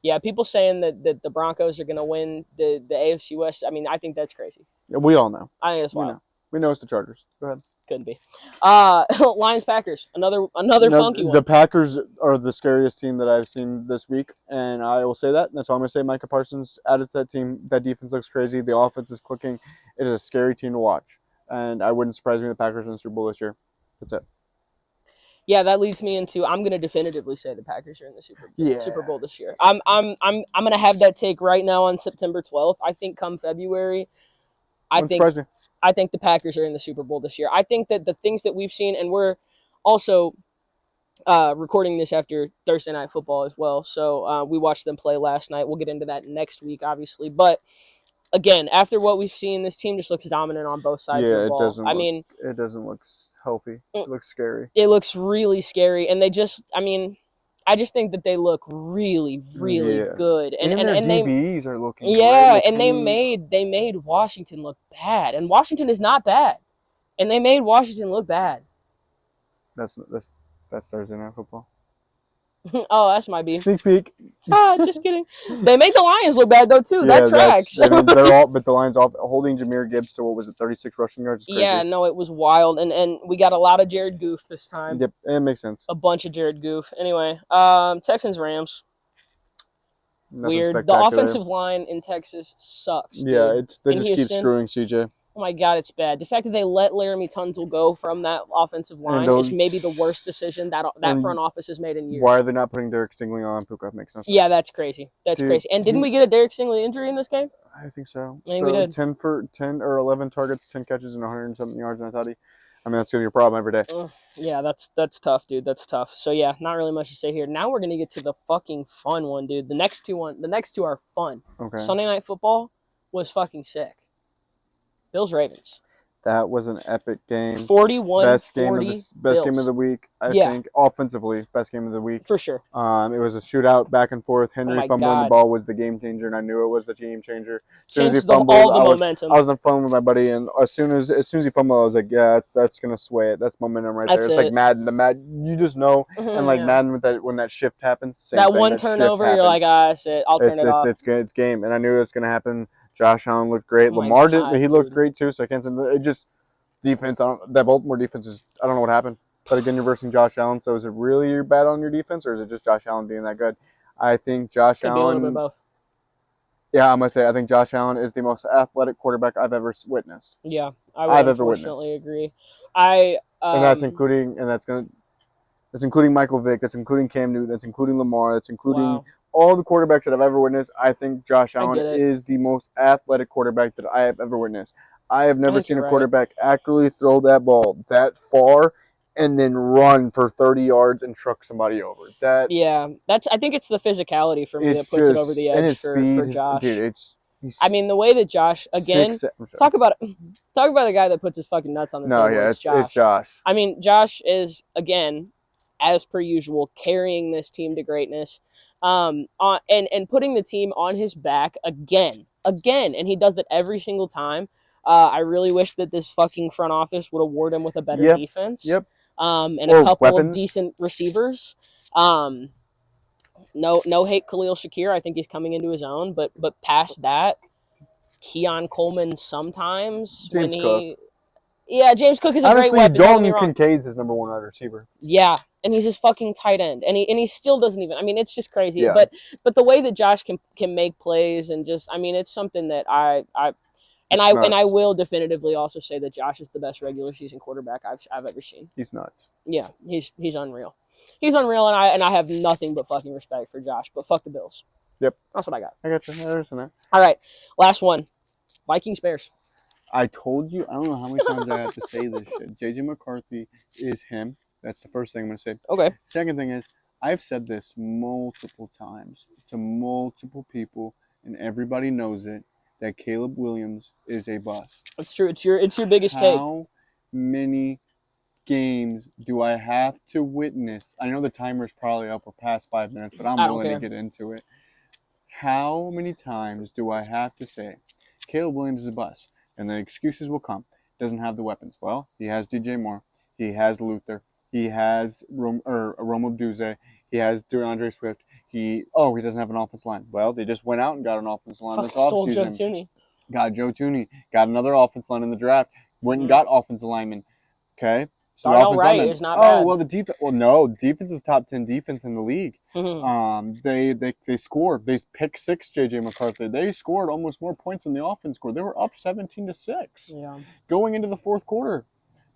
Speaker 2: Yeah, people saying that the Broncos are going to win the AFC West. I mean, I think that's crazy.
Speaker 1: Yeah, we all know.
Speaker 2: I think that's wild.
Speaker 1: We know it's the Chargers. Go ahead.
Speaker 2: Couldn't be. Lions Packers. Another funky one.
Speaker 1: The Packers are the scariest team that I've seen this week, and I will say that. That's all I'm going to say. Micah Parsons added to that team. That defense looks crazy. The offense is clicking. It is a scary team to watch, and I wouldn't surprise me if the Packers in the Super Bowl this year. That's it.
Speaker 2: Yeah, that leads me into I'm going to definitively say the Packers are in the Super Bowl this year. I'm going to have that take right now on September 12th. I think come February, I think the Packers are in the Super Bowl this year. I think that the things that we've seen, and we're also recording this after Thursday Night Football as well, so we watched them play last night. We'll get into that next week, obviously, but again, after what we've seen, this team just looks dominant on both sides of the ball.
Speaker 1: It doesn't look healthy. It looks scary.
Speaker 2: It looks really scary, and I just think that they look really, really good. And their
Speaker 1: DBs are looking
Speaker 2: great. And they made Washington look bad. And Washington is not bad. And they made Washington look bad.
Speaker 1: That's Thursday Night Football.
Speaker 2: Oh, that's my beef.
Speaker 1: Sneak peek.
Speaker 2: Just kidding. They make the Lions look bad though too. That tracks.
Speaker 1: But the Lions holding Jahmyr Gibbs to what was it, 36 rushing yards?
Speaker 2: Yeah, no, it was wild, and we got a lot of Jared Goof this time.
Speaker 1: Yep, it makes sense.
Speaker 2: A bunch of Jared Goof. Anyway, Texans Rams. Weird. The offensive line in Texas sucks.
Speaker 1: Yeah,
Speaker 2: dude.
Speaker 1: They just keep screwing CJ.
Speaker 2: Oh my God, it's bad. The fact that they let Laramie Tunsil go from that offensive line is maybe the worst decision that front office has made in years.
Speaker 1: Why are they not putting Derek Stingley on Puka? Makes no sense.
Speaker 2: Yeah, that's crazy. That's crazy. And didn't we get a Derek Stingley injury in this game?
Speaker 1: I think so.
Speaker 2: I think we did.
Speaker 1: 10 or 11 targets, 10 catches, and 100-something yards. And I thought that's going to be a problem every day.
Speaker 2: Yeah, that's tough, dude. That's tough. So yeah, not really much to say here. Now we're going to get to the fucking fun one, dude. The next two are fun.
Speaker 1: Okay.
Speaker 2: Sunday Night Football was fucking sick. Bills Ravens.
Speaker 1: That was an epic game.
Speaker 2: 41-40.
Speaker 1: Best game of the week. I think offensively, best game of the week
Speaker 2: for sure.
Speaker 1: It was a shootout back and forth. Henry fumbling the ball was the game changer, and I knew it was the game changer. As soon as he fumbled, I was on the phone with my buddy, and as soon as he fumbled, I was like, yeah, that's gonna sway it. That's momentum right there. It's like Madden. You just know, and like Madden with that when that shift happens, same thing.
Speaker 2: One turnover, you're like, that's it. I'll turn it off.
Speaker 1: It's game, and I knew it was gonna happen. Josh Allen looked great. Lamar didn't. He looked great too. So I can't say it just defense. That Baltimore defense is. I don't know what happened. But again, you're versing Josh Allen. So is it really bad on your defense, or is it just Josh Allen being that good? I think Josh Allen. Could be a little bit of both. Yeah, I'm gonna say I think Josh Allen is the most athletic quarterback I've ever witnessed.
Speaker 2: Yeah, I've ever witnessed. Agree. And
Speaker 1: that's including Michael Vick. That's including Cam Newton. That's including Lamar. That's including all the quarterbacks that I've ever witnessed. I think Josh Allen is the most athletic quarterback that I have ever witnessed. I have never seen a quarterback accurately throw that ball that far and then run for 30 yards and truck somebody over. I
Speaker 2: think it's the physicality for me that puts it over the edge and his speed, for Josh. I mean, the way that Josh, again, talk about a guy that puts his fucking nuts on the table. It's Josh. I mean, Josh is, again, as per usual, carrying this team to greatness, and putting the team on his back again, and he does it every single time. I really wish that this fucking front office would award him with a better defense.
Speaker 1: Yep.
Speaker 2: And a couple of decent receivers. No hate Khalil Shakir. I think he's coming into his own, but past that, Keon Coleman sometimes
Speaker 1: James Cook.
Speaker 2: Yeah, James Cook is a great weapon.
Speaker 1: Dalton Kincaid's his number one wide receiver.
Speaker 2: Yeah, and he's his fucking tight end, and he still doesn't even. I mean, it's just crazy. Yeah. But the way that Josh can make plays and just, I mean, it's something that I will definitively also say that Josh is the best regular season quarterback I've ever seen.
Speaker 1: He's nuts.
Speaker 2: Yeah, he's unreal. He's unreal, and I have nothing but fucking respect for Josh. But fuck the Bills.
Speaker 1: Yep,
Speaker 2: that's what I got.
Speaker 1: I got you. I understand that.
Speaker 2: All right, last one. Vikings Bears.
Speaker 1: I told you. I don't know how many times I have to say this shit. JJ McCarthy is him. That's the first thing I'm gonna say.
Speaker 2: Okay.
Speaker 1: Second thing is, I've said this multiple times to multiple people, and everybody knows it, that Caleb Williams is a bust.
Speaker 2: That's true. It's your biggest take.
Speaker 1: How many games do I have to witness? I know the timer's probably up or past 5 minutes, but I'm willing to get into it. How many times do I have to say Caleb Williams is a bust? And the excuses will come. Doesn't have the weapons. Well, he has DJ Moore. He has Luther. He has Rome Duze. He has DeAndre Swift. He doesn't have an offensive line. Well, they just went out and got an offensive line this offseason.
Speaker 2: Joe Thuney.
Speaker 1: Got Joe Thuney. Got another offensive line in the draft. Went and got offensive linemen. Okay.
Speaker 2: So Wright is not bad.
Speaker 1: Oh, well, the defense. Well, no, defense is top 10 defense in the league. They scored. They picked 6. JJ McCarthy. They scored almost more points than the offense scored. They were up 17-6.
Speaker 2: Yeah.
Speaker 1: Going into the fourth quarter,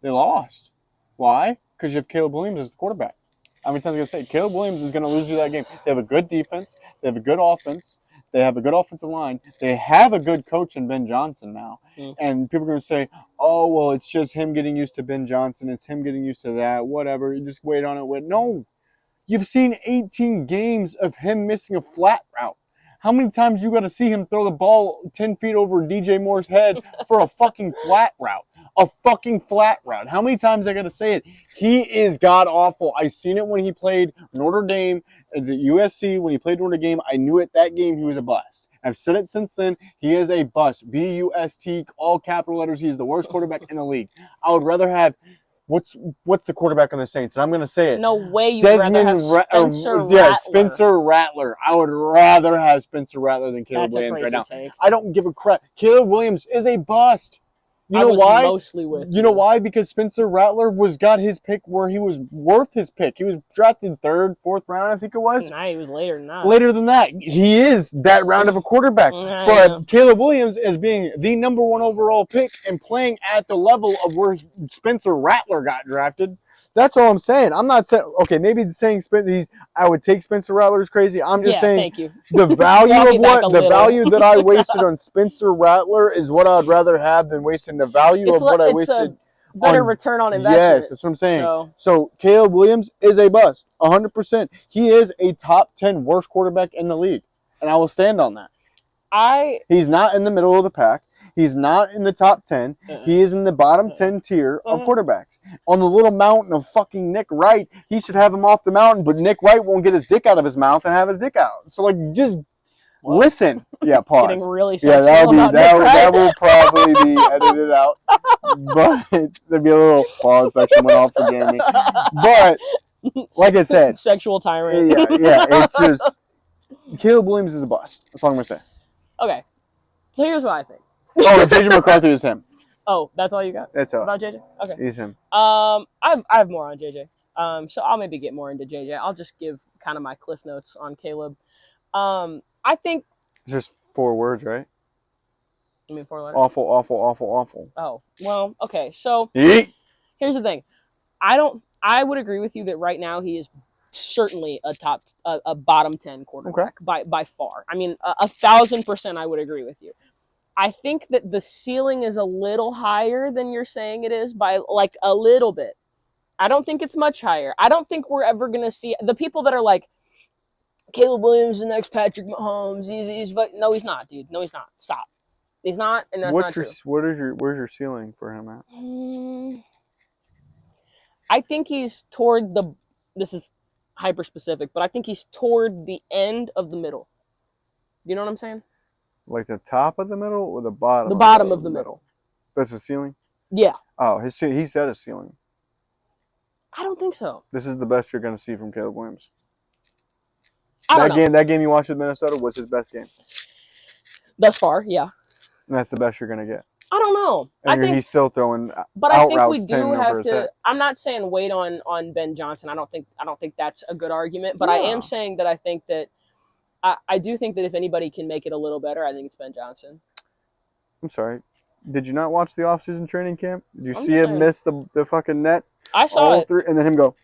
Speaker 1: they lost. Why? Because you have Caleb Williams as the quarterback. How many times am I going to say Caleb Williams is going to lose you that game? They have a good defense. They have a good offense. They have a good offensive line. They have a good coach in Ben Johnson now. And people are going to say, oh, well, it's just him getting used to Ben Johnson. It's him getting used to that. Whatever. You just wait on it. No. You've seen 18 games of him missing a flat route. How many times you got to see him throw the ball 10 feet over DJ Moore's head for a fucking flat route? A fucking flat route. How many times I got to say it? He is god-awful. I seen it when he played Notre Dame at the USC. When he played Notre Dame, I knew it that game he was a bust. I've said it since then. He is a bust. B-U-S-T, all capital letters. He is the worst quarterback in the league. I would rather have... What's the quarterback on the Saints? And I'm going to say it.
Speaker 2: No way you'd rather have Spencer Rattler.
Speaker 1: Yeah, Spencer Rattler. I would rather have Spencer Rattler than Caleb Williams right now.
Speaker 2: Take.
Speaker 1: I don't give a crap. Caleb Williams is a bust. You know why?
Speaker 2: Mostly with
Speaker 1: you know why? Because Spencer Rattler got his pick where he was worth his pick. He was drafted 3rd, 4th round, I think it was.
Speaker 2: Nah, he was later than that.
Speaker 1: Later than that. He is that round of a quarterback. But Caleb Williams as being the number 1 overall pick and playing at the level of where Spencer Rattler got drafted. That's all I'm saying. I'm not saying, okay, maybe saying I would take Spencer Rattler is crazy. I'm just saying
Speaker 2: thank you.
Speaker 1: the value of the value that I wasted on Spencer Rattler is what I'd rather have than wasting the value of what I wasted.
Speaker 2: It's a better return on investment.
Speaker 1: Yes, that's what I'm saying. So Caleb Williams is a bust, 100%. He is a top 10 worst quarterback in the league, and I will stand on that. He's not in the middle of the pack. He's not in the top 10. He is in the bottom 10 tier of quarterbacks. On the little mountain of fucking Nick Wright, he should have him off the mountain, but Nick Wright won't get his dick out of his mouth and have his dick out. So, like, just listen. Yeah, pause.
Speaker 2: Getting really sexual
Speaker 1: that will probably be edited out. But there'd be a little pause section went off for Jeremy. But, like I said.
Speaker 2: Sexual tyrant.
Speaker 1: Yeah, it's just, Caleb Williams is a bust. That's all I'm going to say.
Speaker 2: Okay. So here's what I think.
Speaker 1: Oh, JJ McCarthy is him.
Speaker 2: Oh, that's all you got?
Speaker 1: That's all.
Speaker 2: About JJ? Okay.
Speaker 1: He's him.
Speaker 2: I have more on JJ. So I'll maybe get more into JJ. I'll just give kind of my cliff notes on Caleb. I think
Speaker 1: it's just 4 words, right?
Speaker 2: You mean 4 letters?
Speaker 1: Awful, awful, awful, awful.
Speaker 2: Oh, well, okay. So here's the thing. I would agree with you that right now he is certainly a bottom 10 quarterback by far. I mean, 1,000% I would agree with you. I think that the ceiling is a little higher than you're saying it is by like a little bit. I don't think it's much higher. I don't think we're ever going to see the people that are like, Caleb Williams, the next Patrick Mahomes. No, he's not, dude. No, he's not. Stop. He's not, and that's not true.
Speaker 1: Where's your ceiling for him at?
Speaker 2: I think he's toward this is hyper specific, but I think he's toward the end of the middle. You know what I'm saying?
Speaker 1: Like the top of the middle or the bottom?
Speaker 2: The bottom of the middle.
Speaker 1: That's the ceiling?
Speaker 2: Yeah.
Speaker 1: Oh, he set a ceiling.
Speaker 2: I don't think so.
Speaker 1: This is the best you're going to see from Caleb Williams. That game you watched with Minnesota was his best game.
Speaker 2: Thus far, yeah.
Speaker 1: And that's the best you're going to get.
Speaker 2: I don't know.
Speaker 1: I think he's still throwing.
Speaker 2: But I think we do have to. I'm not saying wait on Ben Johnson. I don't think that's a good argument. But I am saying that I think that I do think that if anybody can make it a little better, I think it's Ben Johnson. I'm
Speaker 1: sorry. Did you not watch the offseason training camp? Did you see him miss the fucking net?
Speaker 2: I saw it.
Speaker 1: And then him go.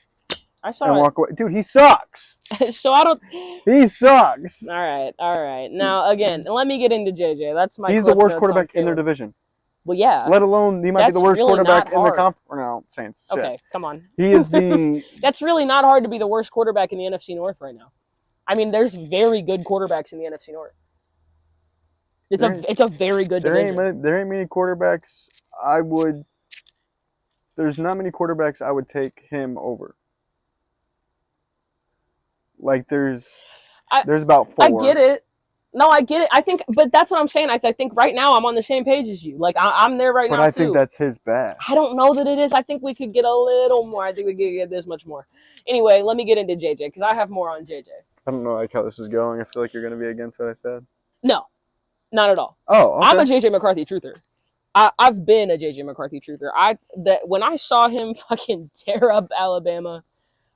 Speaker 2: I saw
Speaker 1: and
Speaker 2: it.
Speaker 1: Walk away. Dude, he sucks.
Speaker 2: So I don't.
Speaker 1: He sucks.
Speaker 2: All right. Now again, let me get into JJ. That's my.
Speaker 1: He's the worst quarterback in their division.
Speaker 2: Well, yeah.
Speaker 1: Let alone he might be the worst quarterback in the conference. No, Saints. Shit.
Speaker 2: Okay, come on.
Speaker 1: He is the.
Speaker 2: That's really not hard to be the worst quarterback in the NFC North right now. I mean, there's very good quarterbacks in the NFC North. It's a very good division.
Speaker 1: There ain't many quarterbacks I would. There's not many quarterbacks I would take him over. Like there's about 4.
Speaker 2: I get it. No, I get it. I think, but that's what I'm saying. I think right now I'm on the same page as you. Like I'm there right now too.
Speaker 1: But I think that's his bad.
Speaker 2: I don't know that it is. I think we could get a little more. I think we could get this much more. Anyway, let me get into JJ because I have more on JJ.
Speaker 1: I don't know like how this is going. I feel like you're going to be against what I said.
Speaker 2: No, not at all.
Speaker 1: Oh, okay.
Speaker 2: I'm a JJ McCarthy truther. I've been a JJ McCarthy truther. When I saw him fucking tear up Alabama,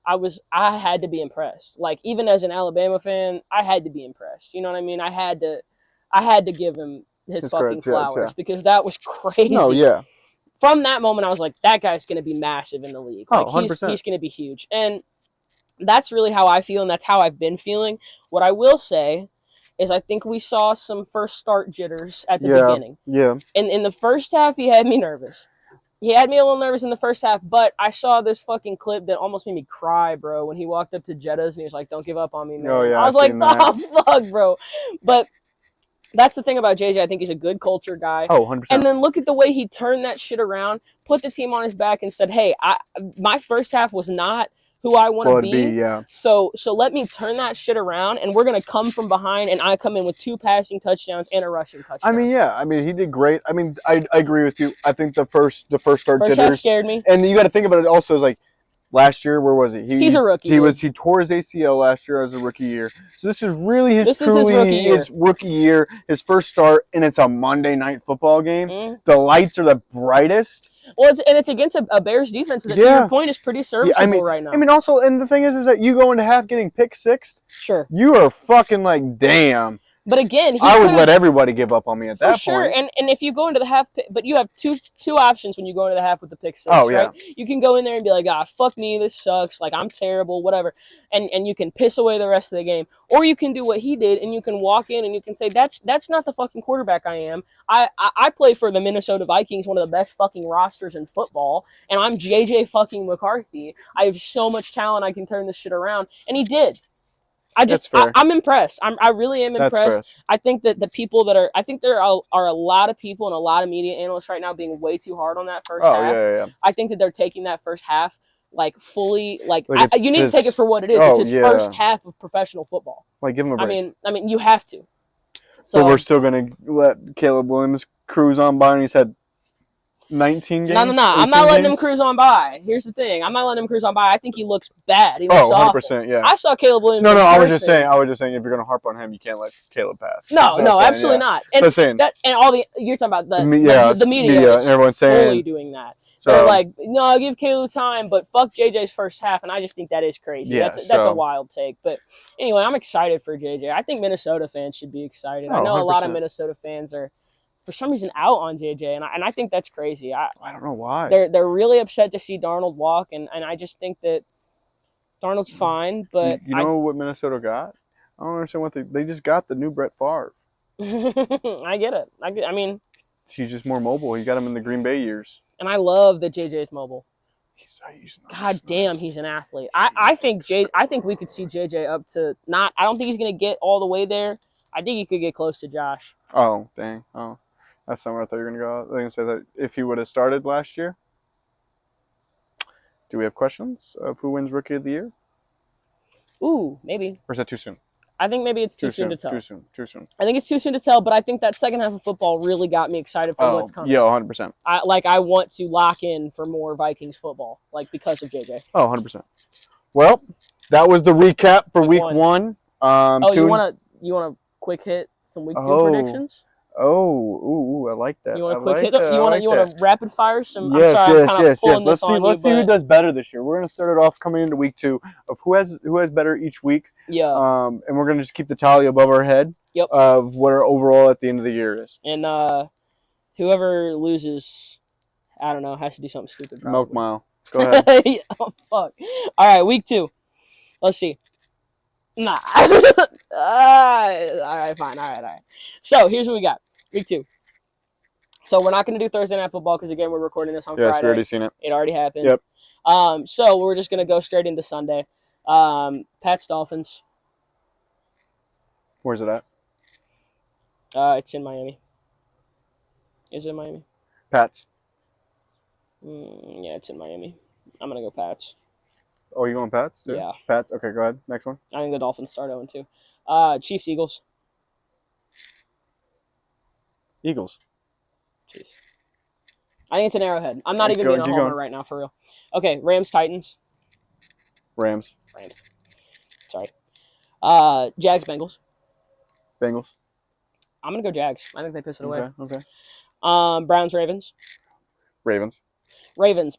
Speaker 2: I had to be impressed. Like even as an Alabama fan, I had to be impressed. You know what I mean? I had to give him his fucking flowers because that was crazy.
Speaker 1: No, yeah.
Speaker 2: From that moment, I was like, that guy's going to be massive in the league. Like,
Speaker 1: 100%.
Speaker 2: He's going to be huge. And that's really how I feel, and that's how I've been feeling. What I will say is I think we saw some first start jitters at the beginning.
Speaker 1: Yeah.
Speaker 2: And in the first half, he had me nervous. He had me a little nervous in the first half, but I saw this fucking clip that almost made me cry, bro, when he walked up to Jettas and he was like, don't give up on me, man.
Speaker 1: Oh, yeah,
Speaker 2: I was like, oh, fuck, bro. But that's the thing about JJ. I think he's a good culture guy.
Speaker 1: Oh, 100%.
Speaker 2: And then look at the way he turned that shit around, put the team on his back and said, hey, my first half was not who I want to be.
Speaker 1: Yeah.
Speaker 2: So let me turn that shit around, and we're going to come from behind, and I come in with 2 passing touchdowns and a rushing touchdown.
Speaker 1: I mean, yeah. I mean, he did great. I mean, I agree with you. I think the first start
Speaker 2: jitters half scared me.
Speaker 1: And you got to think about it also as like last year, where was he?
Speaker 2: He's a rookie.
Speaker 1: He tore his ACL last year as a rookie year. So this is really his rookie year, his first start, and it's a Monday night football game. Mm-hmm. The lights are the brightest.
Speaker 2: Well, it's against a Bears defense that, to your point, is pretty serviceable right now.
Speaker 1: I mean, also, and the thing is that you go into half getting pick sixed.
Speaker 2: Sure.
Speaker 1: You are fucking like, damn.
Speaker 2: But again,
Speaker 1: I would let everybody give up on me at that point. For sure,
Speaker 2: and if you go into the half, but you have two options when you go into the half with the pick six, right? You can go in there and be like, fuck me, this sucks, like I'm terrible, whatever, and you can piss away the rest of the game. Or you can do what he did, and you can walk in and you can say, that's not the fucking quarterback I am. I play for the Minnesota Vikings, one of the best fucking rosters in football, and I'm JJ fucking McCarthy. I have so much talent, I can turn this shit around, and he did. I'm impressed. I really am impressed.
Speaker 1: That's fair.
Speaker 2: I think that the people that I think there are a lot of people and a lot of media analysts right now being way too hard on that first half.
Speaker 1: Yeah.
Speaker 2: I think that they're taking that first half like fully, you need to take it for what it is. It's his first half of professional football.
Speaker 1: Like, give him a break.
Speaker 2: I mean, you have to. So,
Speaker 1: but we're still gonna let Caleb Williams cruise on by, and he's had 19 games.
Speaker 2: No. I'm not letting him cruise on by. Here's the thing. I'm not letting him cruise on by. I think he looks bad. He looks 100%, awful.
Speaker 1: Yeah.
Speaker 2: I saw Caleb Williams.
Speaker 1: No, I was just saying. If you're gonna harp on him, you can't let Caleb pass.
Speaker 2: No, absolutely not. And you're talking about the media and everyone's fully doing that. So, they're like, no, give Caleb time, but fuck JJ's first half, and I just think that is crazy. Yeah, that's a wild take. But anyway, I'm excited for JJ. I think Minnesota fans should be excited. I know 100%. A lot of Minnesota fans are, for some reason, out on JJ, and I think that's crazy. I
Speaker 1: don't know why.
Speaker 2: They're really upset to see Darnold walk, and I just think that Darnold's fine, but
Speaker 1: you know what Minnesota got? I don't understand what they just got the new Brett Favre.
Speaker 2: I get it. I mean,
Speaker 1: he's just more mobile. He got him in the Green Bay years.
Speaker 2: And I love that JJ's mobile. God damn, he's an athlete. I think we could see JJ up to not. I don't think he's gonna get all the way there. I think he could get close to Josh.
Speaker 1: Oh dang! Oh, that's not where I thought you were gonna go. I was gonna say that if he would have started last year. Do we have questions of who wins Rookie of the Year?
Speaker 2: Ooh, maybe.
Speaker 1: Or is that too soon?
Speaker 2: I think maybe it's too soon to tell.
Speaker 1: Too soon.
Speaker 2: I think it's too soon to tell, but I think that second half of football really got me excited for what's coming.
Speaker 1: Yeah, 100%.
Speaker 2: I want to lock in for more Vikings football, because of JJ.
Speaker 1: Oh, 100%. Well, that was the recap for week one.
Speaker 2: You want to quick hit some week 2 predictions?
Speaker 1: Oh, I like that.
Speaker 2: You want to quick hit? You want to rapid fire some? Yes, I'm sorry, I'm pulling this on you.
Speaker 1: Let's see who does better this year. We're gonna start it off coming into week 2 of who has better each week.
Speaker 2: Yeah.
Speaker 1: And we're gonna just keep the tally above our head.
Speaker 2: Yep.
Speaker 1: Of what our overall at the end of the year is.
Speaker 2: And whoever loses, I don't know, has to do something stupid. Probably.
Speaker 1: Milk mile. Go ahead.
Speaker 2: Oh fuck! All right, week 2. Let's see. Nah. All right, fine. All right. So here's what we got. Week 2. So we're not going to do Thursday Night Football because, again, we're recording this on Friday.
Speaker 1: Yes, we already seen it.
Speaker 2: It already happened.
Speaker 1: Yep.
Speaker 2: So we're just going to go straight into Sunday. Pats Dolphins.
Speaker 1: Where's it at?
Speaker 2: It's in Miami. Is it in Miami?
Speaker 1: Pats.
Speaker 2: Yeah, it's in Miami. I'm going to go Pats.
Speaker 1: Oh, you going Pats?
Speaker 2: Yeah.
Speaker 1: Pats. Okay, go ahead. Next one.
Speaker 2: I think the Dolphins start 0-2. Chiefs, Eagles.
Speaker 1: Eagles.
Speaker 2: Jeez. I think it's an Arrowhead. I'm not even being a homer right now, for real. Okay, Rams, Titans.
Speaker 1: Rams.
Speaker 2: Sorry. Jags, Bengals.
Speaker 1: Bengals.
Speaker 2: I'm going to go Jags. I think they piss it away.
Speaker 1: Okay.
Speaker 2: Browns, Ravens.
Speaker 1: Ravens,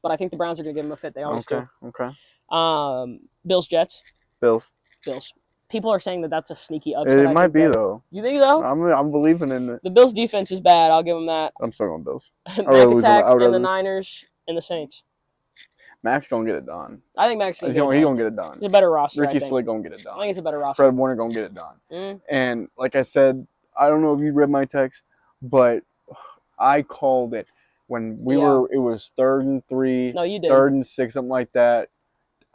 Speaker 2: but I think the Browns are going to give them a fit. They always do.
Speaker 1: Okay.
Speaker 2: Bills, Jets.
Speaker 1: Bills.
Speaker 2: People are saying that that's a sneaky upset.
Speaker 1: It might be, though.
Speaker 2: You think so?
Speaker 1: I'm believing in it.
Speaker 2: The Bills' defense is bad. I'll give them that.
Speaker 1: I'm still going Bills.
Speaker 2: Mac attack and the Niners and the Saints.
Speaker 1: Mac's going to get it done.
Speaker 2: I think Mac's
Speaker 1: going to get it done.
Speaker 2: It's a better roster,
Speaker 1: Ricky Slick going to get it done.
Speaker 2: I think it's a better roster.
Speaker 1: Fred Warner going to get it done. And like I said, I don't know if you read my text, but I called it when it was 3rd and 3.
Speaker 2: No, you did.
Speaker 1: 3rd and 6, something like that.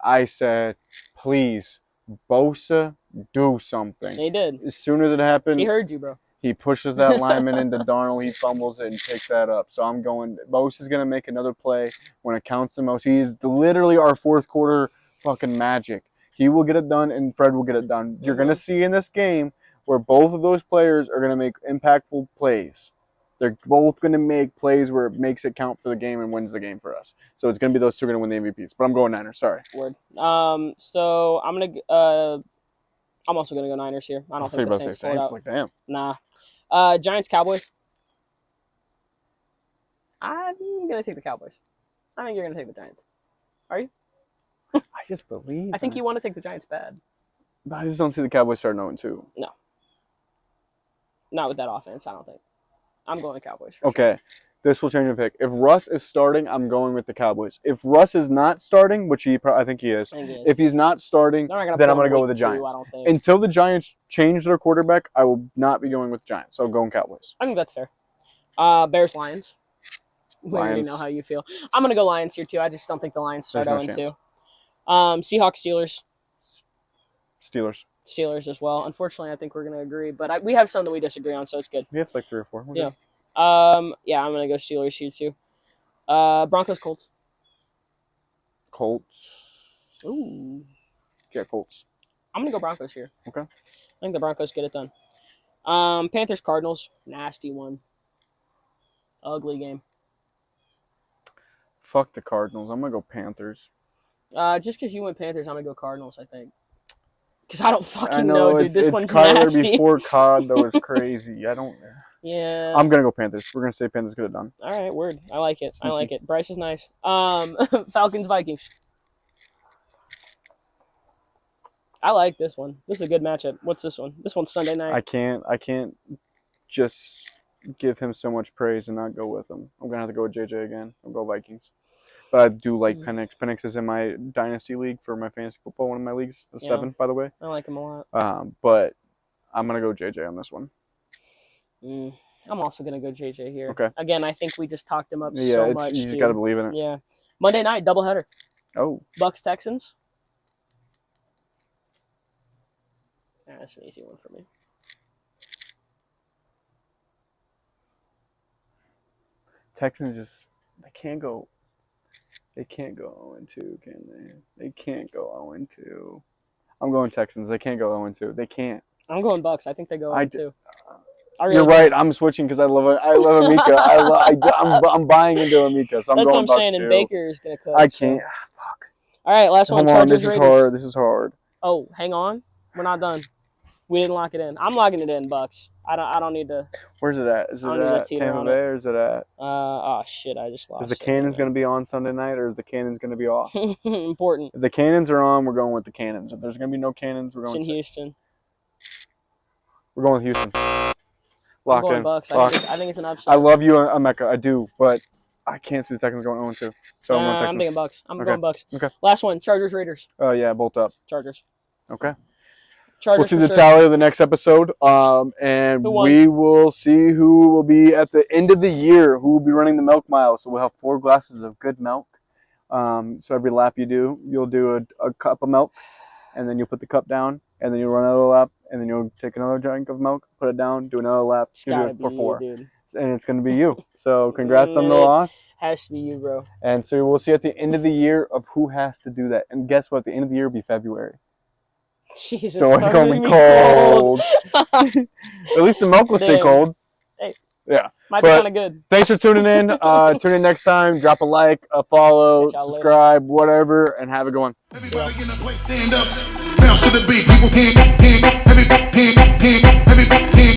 Speaker 1: I said, please, Bosa, do something.
Speaker 2: He did.
Speaker 1: As soon as it happened,
Speaker 2: he heard you, bro.
Speaker 1: He pushes that lineman into Darnold. He fumbles it and takes that up. So I'm going. Bosa's going to make another play when it counts the most. He's literally our 4th quarter fucking magic. He will get it done, and Fred will get it done. You're going to see in this game where both of those players are going to make impactful plays. They're both going to make plays where it makes it count for the game and wins the game for us. So it's going to be those two going to win the MVPs. But I'm going Niners. Sorry.
Speaker 2: Word. So I'm going to. I'm also going to go Niners here. I don't think the Saints pull it out.
Speaker 1: Like, damn.
Speaker 2: Nah. Giants, Cowboys. I'm going to take the Cowboys. I think you're going to take the Giants. Are you?
Speaker 1: I just believe.
Speaker 2: I think you want to take the Giants bad.
Speaker 1: But I just don't see the Cowboys starting 0-2.
Speaker 2: No. Not with that offense, I don't think. I'm going Cowboys.
Speaker 1: Okay. Sure. This will change the pick. If Russ is starting, I'm going with the Cowboys. If Russ is not starting, which I think he is. If he's not starting, then I'm going to go with the Giants. Until the Giants change their quarterback, I will not be going with the Giants. So I'm going Cowboys.
Speaker 2: I think that's fair. Bears, Lions. We already know how you feel. I'm going to go Lions here, too. I just don't think the Lions start 0-2. Seahawks, Steelers. Steelers as well. Unfortunately, I think we're gonna agree, but we have some that we disagree on, so it's good.
Speaker 1: We have like 3 or 4.
Speaker 2: Yeah. Yeah, I'm gonna go Steelers here too. Broncos, Colts.
Speaker 1: Colts.
Speaker 2: Ooh.
Speaker 1: Yeah, Colts.
Speaker 2: I'm gonna go Broncos here.
Speaker 1: Okay.
Speaker 2: I think the Broncos get it done. Panthers, Cardinals. Nasty one. Ugly game.
Speaker 1: Fuck the Cardinals. I'm gonna go Panthers.
Speaker 2: Just because you went Panthers, I'm gonna go Cardinals. I think. Because I don't fucking
Speaker 1: I know,
Speaker 2: dude. This one's
Speaker 1: Kyler
Speaker 2: nasty.
Speaker 1: before COD though is crazy. I don't.
Speaker 2: Yeah.
Speaker 1: I'm gonna go Panthers. We're gonna say Panthers get it done.
Speaker 2: All right, word. I like it. Sneaky. I like it. Bryce is nice. Falcons, Vikings. I like this one. This is a good matchup. What's this one? This one's Sunday night.
Speaker 1: I can't just give him so much praise and not go with him. I'm gonna have to go with JJ again. I'll go Vikings. But I do like Penix. Penix is in my dynasty league for my fantasy football. One of my leagues, 7, by the way.
Speaker 2: I like him a lot.
Speaker 1: But I'm gonna go JJ on this one.
Speaker 2: I'm also gonna go JJ here.
Speaker 1: Okay.
Speaker 2: Again, I think we just talked him up so much.
Speaker 1: You just gotta believe in it.
Speaker 2: Yeah. Monday night doubleheader.
Speaker 1: Oh.
Speaker 2: Bucks Texans. That's an easy one for me.
Speaker 1: Texans just they can't go 0-2, can they? They can't go 0-2. I'm going Texans. They can't go 0-2. They can't.
Speaker 2: I'm going Bucks. I think they go 0-2.
Speaker 1: You're right. I'm switching because I love Amika. I'm buying into Amika, so I'm going Bucks.
Speaker 2: That's what I'm saying.
Speaker 1: Too.
Speaker 2: And Baker is gonna cook.
Speaker 1: I can't. Fuck.
Speaker 2: All right, last one. Chargers,
Speaker 1: this is
Speaker 2: Raiders.
Speaker 1: hard. This is hard.
Speaker 2: Oh, hang on. We're not done. We didn't lock it in. I'm locking it in, Bucks. I don't need to.
Speaker 1: Where's it at? Is it at Tampa Bay or is it at?
Speaker 2: Oh shit! I just lost.
Speaker 1: Is the Cannons going to be on Sunday night or is the Cannons going to be off?
Speaker 2: Important.
Speaker 1: If the Cannons are on, we're going with the Cannons. If there's going to be no Cannons, we're going.
Speaker 2: It's in Houston.
Speaker 1: We're going with Houston. Lock
Speaker 2: I'm going
Speaker 1: in.
Speaker 2: Bucks.
Speaker 1: Lock.
Speaker 2: I think it's an upset.
Speaker 1: I love you, Emeka. I do, but I can't see the Texans going 0-2. So
Speaker 2: I'm thinking Bucks. I'm going Bucks.
Speaker 1: Okay.
Speaker 2: Last one. Chargers, Raiders.
Speaker 1: Oh yeah, bolt up.
Speaker 2: Chargers.
Speaker 1: Okay.
Speaker 2: Chargers
Speaker 1: we'll see the tally of the next episode, and we will see who will be at the end of the year, who will be running the milk mile. So we'll have 4 glasses of good milk. So every lap you do, you'll do a cup of milk, and then you'll put the cup down, and then you'll run another lap, and then you'll take another drink of milk, put it down, do another lap, do it for 4.
Speaker 2: You,
Speaker 1: and it's going to be you. So congrats on the loss.
Speaker 2: Has to be you, bro.
Speaker 1: And so we'll see at the end of the year of who has to do that. And guess what? At the end of the year will be February.
Speaker 2: Jesus,
Speaker 1: so it's going to be cold. At least the milk will stay cold.
Speaker 2: Hey,
Speaker 1: yeah.
Speaker 2: Might be kind of good.
Speaker 1: Thanks for tuning in. Tune in next time. Drop a like, a follow, subscribe, whatever, and have a good one.
Speaker 3: Everybody in the place stand up. Bounce to the beat. People can't